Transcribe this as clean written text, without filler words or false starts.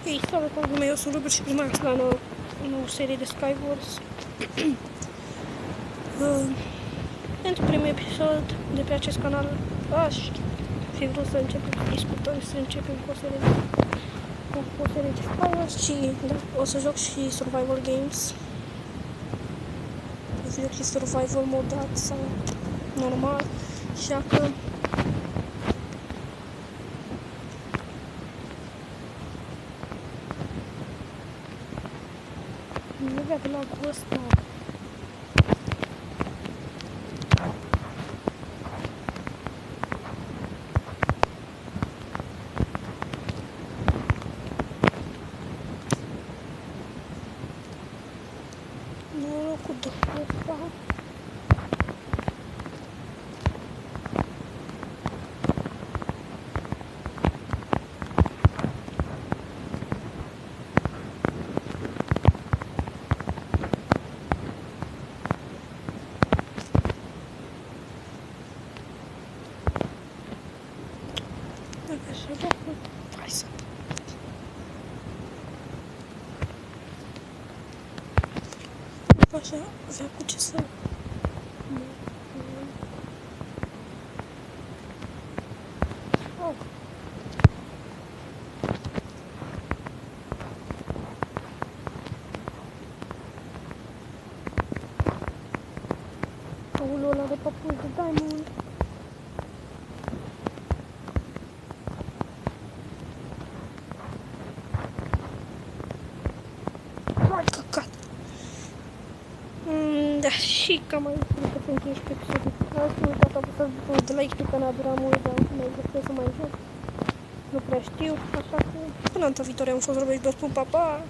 Ei, salut, dragii mei, eu sunt Robert și prima dată la o nouă serie de Skywars. Pentru primul episod de pe acest canal aș fi vrut să începem să discutăm, să începem cu o serie de Skywars și da, o să joc și survival games. O să joc și survival modat sau normal, așa că nu avea pe lagul ăsta. Norocul de ăsta. Dacă așa, da, hai să... După așa, avea cu ce să... Oh. Aulul ăla de papuci de diamond. Hai, căcat! Da, și cam mai să se încheie și pe episodul. Ați uitat, am pus butonul de like, știu că n-a durat mult, dar mai vreau să mai joc. Nu prea știu, așa că până data viitoare am fost Robert, vă spun pa, pa!